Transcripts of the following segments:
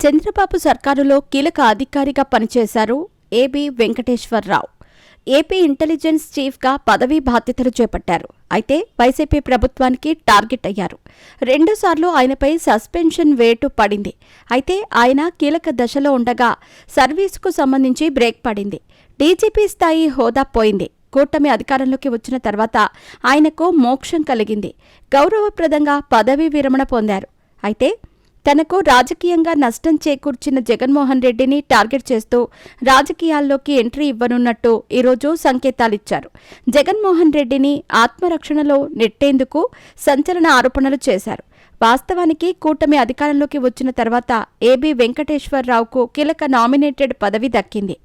చంద్రబాబు సర్కారులో కీలక అధికారిగా పనిచేశారు ఏబీ వెంకటేశ్వరరావు. ఏపీ ఇంటెలిజెన్స్ చీఫ్గా పదవీ బాధ్యతలు చేపట్టారు. అయితే వైసీపీ ప్రభుత్వానికి టార్గెట్ అయ్యారు. రెండుసార్లు ఆయనపై సస్పెన్షన్ వేటు పడింది. అయితే ఆయన కీలక దశలో ఉండగా సర్వీసుకు సంబంధించి బ్రేక్ పడింది. డీజీపీ స్థాయి హోదా పోయింది. కూటమి అధికారంలోకి వచ్చిన తర్వాత ఆయనకు మోక్షం కలిగింది. గౌరవప్రదంగా పదవీ విరమణ పొందారు. అయితే తనకు రాజకీయంగా నష్టం చేకూర్చిన జగన్మోహన్ రెడ్డిని టార్గెట్ చేస్తూ రాజకీయాల్లోకి ఎంట్రీ ఇవ్వనున్నట్టు ఈరోజు సంకేతాలిచ్చారు. జగన్మోహన్ రెడ్డిని ఆత్మరక్షణలో నెట్టేందుకు సంచలన ఆరోపణలు చేశారు. వాస్తవానికి కూటమి అధికారంలోకి వచ్చిన తర్వాత ఏబీ వెంకటేశ్వరరావుకు కీలక నామినేటెడ్ పదవి దక్కింది.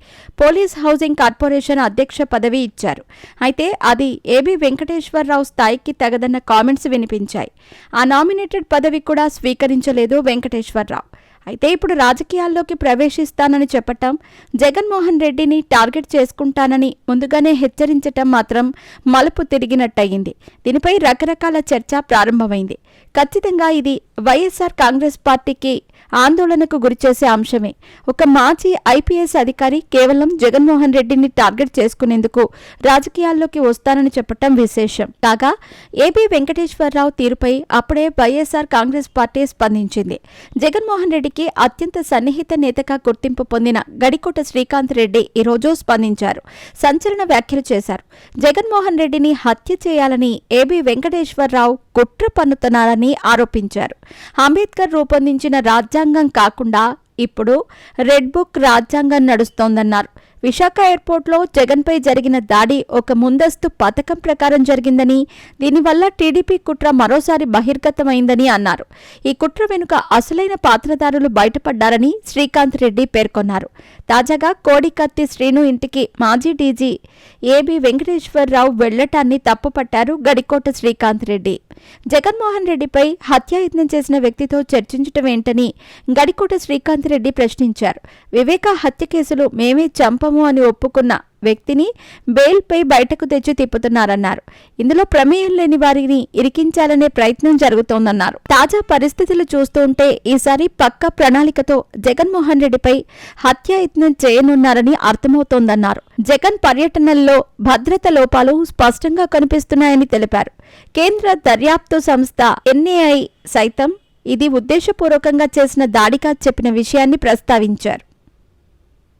పోలీస్ హౌసింగ్ కార్పొరేషన్ అధ్యక్ష పదవి ఇచ్చారు. అయితే అది ఏబీ వెంకటేశ్వరరావు స్థాయికి తగదన్న కామెంట్స్ వినిపించాయి. ఆ నామినేటెడ్ పదవి కూడా స్వీకరించలేదు వెంకటేశ్వరరావు. అయితే ఇప్పుడు రాజకీయాల్లోకి ప్రవేశిస్తానని చెప్పటం, జగన్మోహన్ రెడ్డిని టార్గెట్ చేసుకుంటానని ముందుగానే హెచ్చరించటం మాత్రం మలుపు తిరిగినట్టయింది. దీనిపై రకరకాల చర్చ ప్రారంభమైంది. ఖచ్చితంగా ఇది వైఎస్ఆర్ కాంగ్రెస్ పార్టీకి ఆందోళనకు గురిచేసే అంశమే. ఒక మాజీ ఐపీఎస్ అధికారి కేవలం జగన్మోహన్ రెడ్డిని టార్గెట్ చేసుకునేందుకు రాజకీయాల్లోకి వస్తానని చెప్పటం విశేషం. కాగా ఏబీ వెంకటేశ్వరరావు తీరుపై అప్పుడే వైఎస్ఆర్ కాంగ్రెస్ పార్టీ స్పందించింది. జగన్మోహన్ రెడ్డికి అత్యంత సన్నిహిత నేతగా గుర్తింపు పొందిన గడికోట శ్రీకాంత్ రెడ్డి ఈరోజు స్పందించారు. సంచలన వ్యాఖ్యలు చేశారు. జగన్మోహన్ రెడ్డిని హత్య చేయాలని ఏబీ వెంకటేశ్వరరావు కుట్ర పన్నుతున్నారని ఆరోపించారు. అంబేద్కర్ రూపొందించిన రాజ్యాంగం కాకుండా ఇప్పుడు రెడ్ బుక్ రాజ్యాంగం నడుస్తోందన్నారు. విశాఖ ఎయిర్పోర్ట్లో జగన్పై జరిగిన దాడి ఒక ముందస్తు పథకం ప్రకారం జరిగిందని, దీనివల్ల టీడీపీ కుట్ర మరోసారి బహిర్గతమైందని అన్నారు. ఈ కుట్ర వెనుక అసలైన పాత్రధారులు బయటపడ్డారని శ్రీకాంత్ రెడ్డి పేర్కొన్నారు. తాజాగా కోడికత్తి శ్రీను ఇంటికి మాజీ డీజీ ఏబీ వెంకటేశ్వరరావు వెళ్లటాన్ని తప్పుపట్టారు గడికోట శ్రీకాంత్ రెడ్డి. జగన్మోహన్ రెడ్డిపై హత్యాయత్నం చేసిన వ్యక్తితో చర్చించటం ఏంటని గడికోట శ్రీకాంత్ రెడ్డి ప్రశ్నించారు. వివేక హత్య కేసులు మేమే చంపము అని ఒప్పుకున్న వ్యక్తిని బెయిల్పై బయటకు తెచ్చి తిప్పుతున్నారన్నారు. ఇందులో ప్రమేయం లేని వారిని ఇరికించాలనే ప్రయత్నం జరుగుతోందన్నారు. తాజా పరిస్థితులు చూస్తుంటే ఈసారి పక్క ప్రణాళికతో జగన్మోహన్ రెడ్డిపై హత్యాయత్నం చేయనున్నారని అర్థమవుతోందన్నారు. జగన్ పర్యటనల్లో భద్రత లోపాలు స్పష్టంగా కనిపిస్తున్నాయని తెలిపారు. కేంద్ర దర్యాప్తు సంస్థ ఎన్ఐఏ సైతం ఇది ఉద్దేశపూర్వకంగా చేసిన దాడిగా చెప్పిన విషయాన్ని ప్రస్తావించారు.